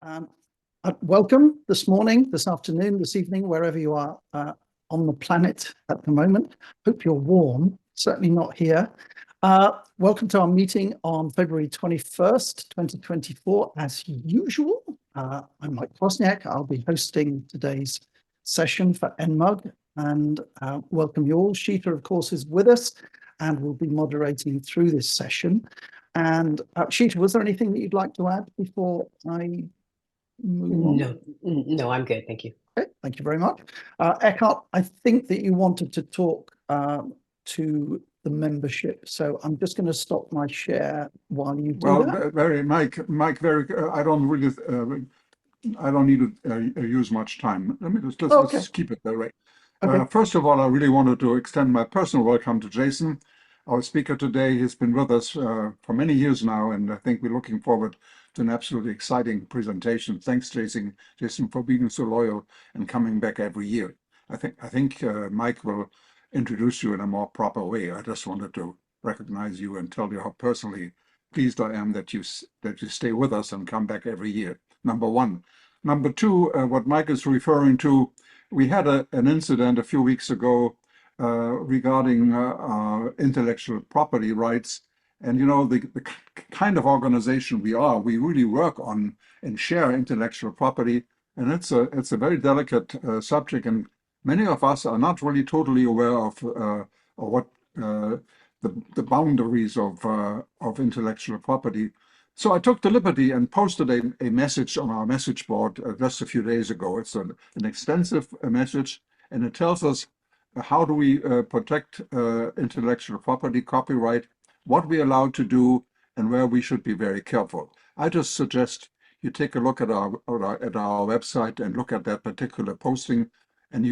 Um, Welcome this morning, this afternoon, this evening, wherever you are on the planet at the moment. Hope you're warm, certainly not here. Welcome to our meeting on February 21st, 2024. As usual, I'm Mike Wozniak. I'll be hosting today's session for NMUG, and welcome you all. Sheeta, of course, is with us and will be moderating through this session. And Sheeta, was there anything that you'd like to add before I move on? No, I'm good. Thank you. Okay, thank you very much. Eckhart, I think that you wanted to talk to the membership, so I'm just going to stop my share while you do that. Mike, I don't really, I don't need to use much time. Let's keep it that way. Okay. First of all, I really wanted to extend my personal welcome to Jason, our speaker today. He's been with us for many years now, and I think we're looking forward to an absolutely exciting presentation. Thanks, Jason, for being so loyal and coming back every year. I think Mike will introduce you in a more proper way. I just wanted to recognize you and tell you how personally pleased I am that you stay with us and come back every year. Number one. Number two, what Mike is referring to, we had an incident a few weeks ago regarding intellectual property rights. And you know, the kind of organization we are, we really work on and share intellectual property. And it's a very delicate subject. And many of us are not really totally aware of what the boundaries of intellectual property. So I took the liberty and posted a message on our message board just a few days ago. It's an extensive message, and it tells us how do we protect intellectual property, copyright, what we're allowed to do, and where we should be very careful. I just suggest you take a look at our website and look at that particular posting, and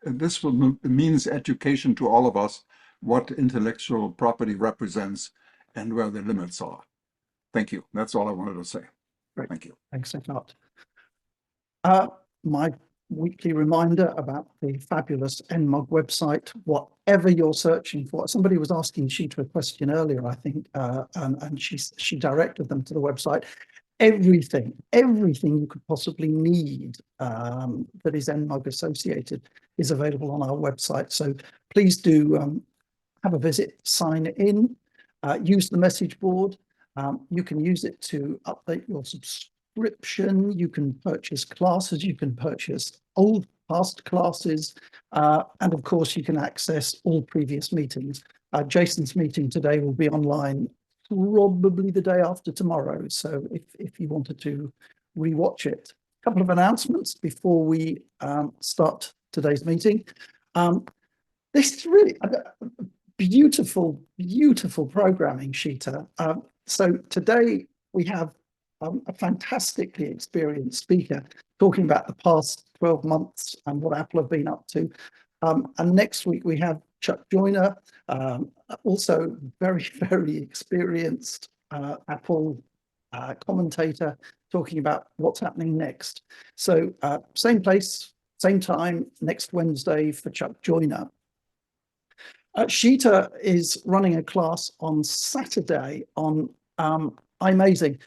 this means education to all of us what intellectual property represents and where the limits are. Thank you. That's all I wanted to say. Great. Thank you. Thanks a lot. My weekly reminder about the fabulous NMUG website, whatever you're searching for. Somebody was asking Sheeta a question earlier, I think, and she directed them to the website. Everything you could possibly need that is NMUG associated is available on our website. So please do have a visit, sign in, use the message board. You can use it to update your subscription. You can purchase classes. You can purchase past classes. And of course, you can access all previous meetings. Jason's meeting today will be online probably the day after tomorrow. So if you wanted to rewatch it. A couple of announcements before we start today's meeting. This is really beautiful programming, Sheeta. So today we have a fantastically experienced speaker talking about the past 12 months and what Apple have been up to. And next week we have Chuck Joyner, also very experienced Apple commentator, talking about what's happening next. So same place, same time, next Wednesday for Chuck Joyner. Sheeta is running a class on Saturday on iMazing.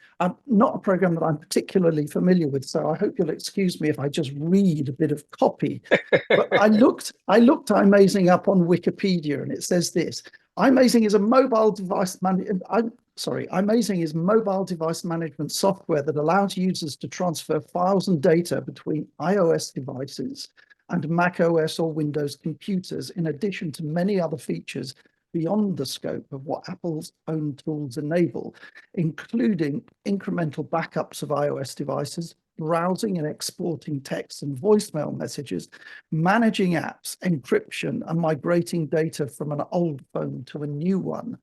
Not a program that I'm particularly familiar with, so I hope you'll excuse me if I just read a bit of copy. But I looked iMazing up on Wikipedia, and it says this: iMazing is a mobile device iMazing is mobile device management software that allows users to transfer files and data between iOS devices and macOS or Windows computers, in addition to many other features beyond the scope of what Apple's own tools enable, including incremental backups of iOS devices, browsing and exporting text and voicemail messages, managing apps, encryption, and migrating data from an old phone to a new one.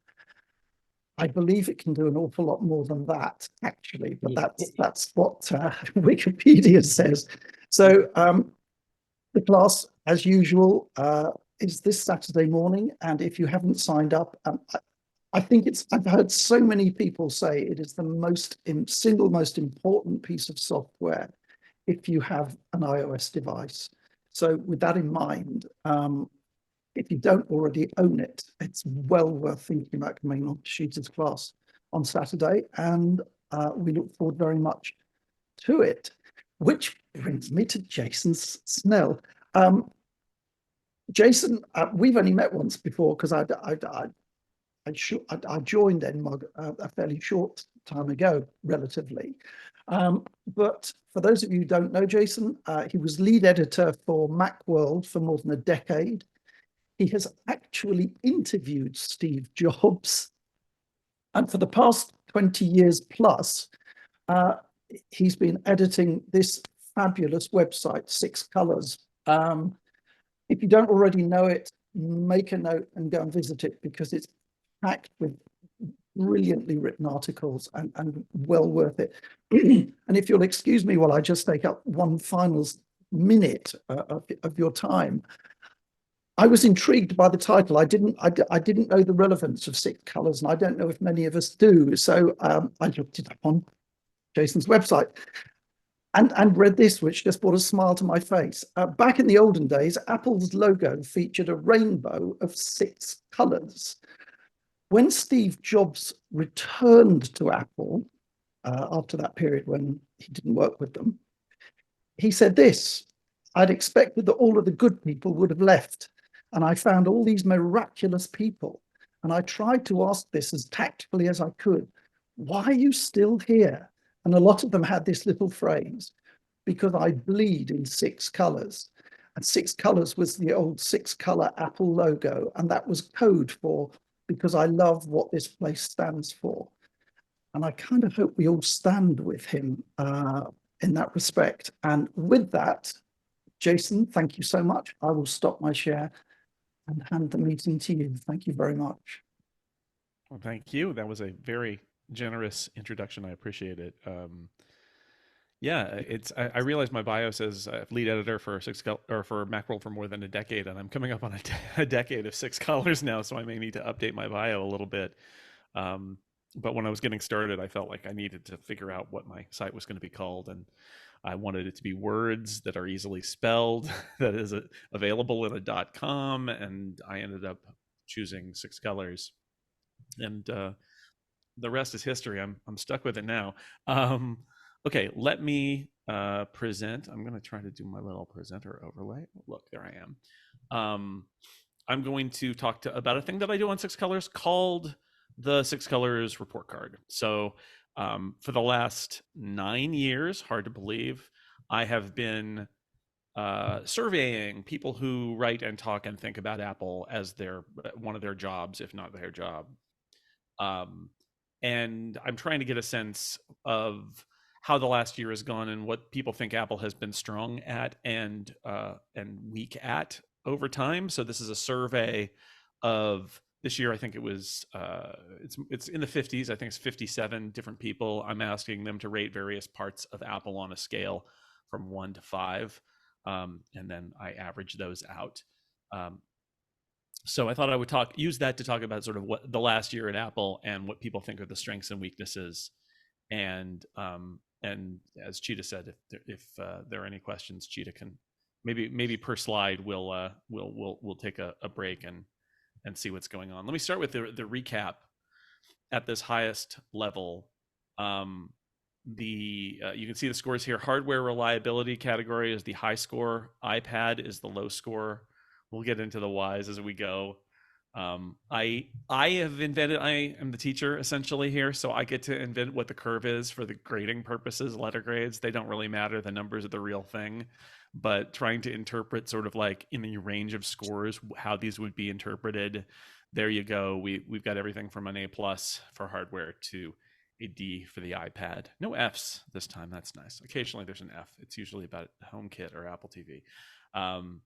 I believe it can do an awful lot more than that, actually, but that's what Wikipedia says. So the class, as usual, is this Saturday morning, and if you haven't signed up, I think I've heard so many people say it is the single most important piece of software if you have an iOS device. So with that in mind, if you don't already own it, it's well worth thinking about coming on to Sheeta's class on Saturday. And We look forward very much to it, which brings me to Jason Snell. Jason, we've only met once before because I joined NMUG a fairly short time ago, relatively. But for those of you who don't know Jason, he was lead editor for Macworld for more than a decade. He has actually interviewed Steve Jobs. And for the past 20 years plus, he's been editing this fabulous website, Six Colors. If you don't already know it, make a note and go and visit it because it's packed with brilliantly written articles and well worth it. And if you'll excuse me while I just take up one final minute of your time, I was intrigued by the title. I didn't know the relevance of Six Colors, and I don't know if many of us do. So I looked it up on Jason's website and read this, which just brought a smile to my face. Back in the olden days, Apple's logo featured a rainbow of 6 colors. When Steve Jobs returned to Apple after that period when he didn't work with them, he said this: I'd expected that all of the good people would have left, and I found all these miraculous people. And I tried to ask this as tactfully as I could: why are you still here? And a lot of them had this little phrase: because I bleed in 6 colors. And 6 colors was the old 6-color Apple logo, and that was code for because I love what this place stands for. And I kind of hope we all stand with him in that respect. And with that, Jason, thank you so much. I will stop my share and hand the meeting to you. Thank you very much. Well, thank you. That was a very generous introduction. I appreciate it. Yeah, I realize my bio says lead editor for for Macworld for more than a decade, and I'm coming up on a decade of 6 colors now, so I may need to update my bio a little bit. But when I was getting started, I felt like I needed to figure out what my site was going to be called, and I wanted it to be words that are easily spelled, that is available in a .com, and I ended up choosing 6 colors, and the rest is history. I'm stuck with it now. Okay, let me present. I'm going to try to do my little presenter overlay. Look, there I am. I'm going to talk about a thing that I do on 6 colors called the 6 colors report card. So for the last 9 years, hard to believe, I have been surveying people who write and talk and think about Apple as one of their jobs, if not their job. And I'm trying to get a sense of how the last year has gone and what people think Apple has been strong at and weak at over time. So this is a survey of this year. I think it was it's in the 50s. I think it's 57 different people. I'm asking them to rate various parts of Apple on a scale from 1 to 5, and then I average those out. So I thought I would use that to talk about sort of what the last year at Apple and what people think are the strengths and weaknesses. And as Cheetah said, if there are any questions, Cheetah can maybe per slide we'll take a break and see what's going on. Let me start with the recap at this highest level. You can see the scores here. Hardware reliability category is the high score. iPad is the low score. We'll get into the whys as we go. I am the teacher essentially here, so I get to invent what the curve is for the grading purposes. Letter grades, they don't really matter. The numbers are the real thing, but trying to interpret sort of like in the range of scores, how these would be interpreted. There you go. We've got everything from an A+ for hardware to a D for the iPad. No Fs this time. That's nice. Occasionally there's an F. It's usually about HomeKit or Apple TV. And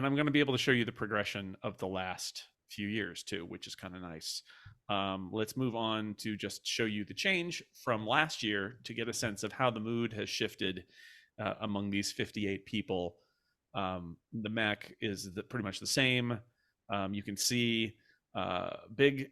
I'm going to be able to show you the progression of the last few years too, which is kind of nice. Let's move on to just show you the change from last year to get a sense of how the mood has shifted among these 58 people. The Mac is pretty much the same. You can see big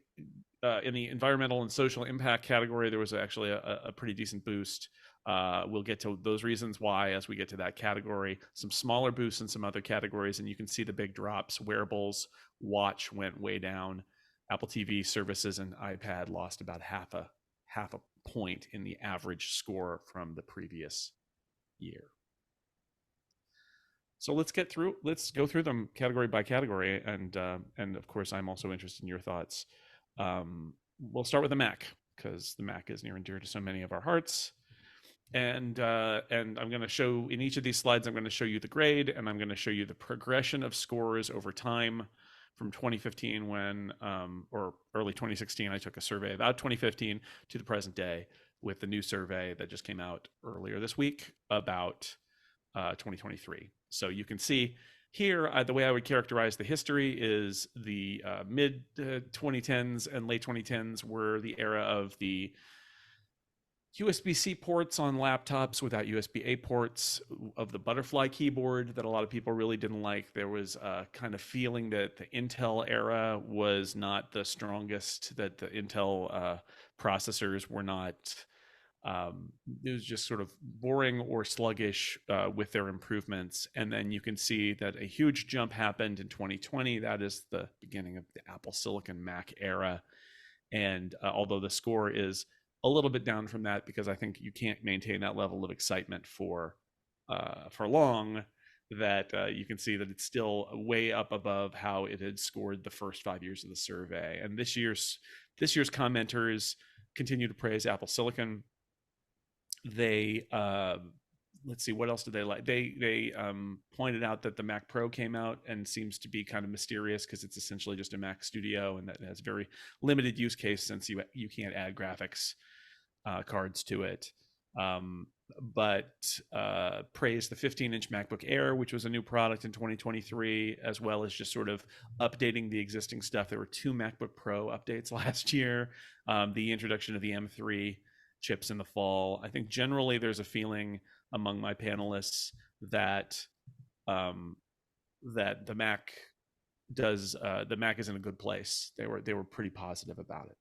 in the environmental and social impact category, there was actually a pretty decent boost. We'll get to those reasons why as we get to that category. Some smaller boosts in some other categories, and you can see the big drops. Wearables, watch went way down. Apple TV services and iPad lost about half a point in the average score from the previous year. So let's go through them category by category, and of course I'm also interested in your thoughts. We'll start with the Mac, because the Mac is near and dear to so many of our hearts. And I'm going to show, in each of these slides, I'm going to show you the grade, and I'm going to show you the progression of scores over time from 2015 when, or early 2016, I took a survey about 2015 to the present day with the new survey that just came out earlier this week about 2023. So you can see here, the way I would characterize the history is the mid 2010s and late 2010s were the era of the USB-C ports on laptops without USB-A ports, of the butterfly keyboard that a lot of people really didn't like. There was a kind of feeling that the Intel era was not the strongest, that the Intel processors were not, it was just sort of boring or sluggish with their improvements. And then you can see that a huge jump happened in 2020. That is the beginning of the Apple Silicon Mac era. And although the score is a little bit down from that, because I think you can't maintain that level of excitement for long, that you can see that it's still way up above how it had scored the first 5 years of the survey. And this year's commenters continue to praise Apple Silicon. They let's see, what else did they like? They pointed out that the Mac Pro came out and seems to be kind of mysterious because it's essentially just a Mac Studio, and that has very limited use case since you can't add graphics cards to it. But praised the 15-inch MacBook Air, which was a new product in 2023, as well as just sort of updating the existing stuff. There were 2 MacBook Pro updates last year, the introduction of the M3 chips in the fall. I think generally there's a feeling among my panelists that that the Mac is in a good place. They were pretty positive about it.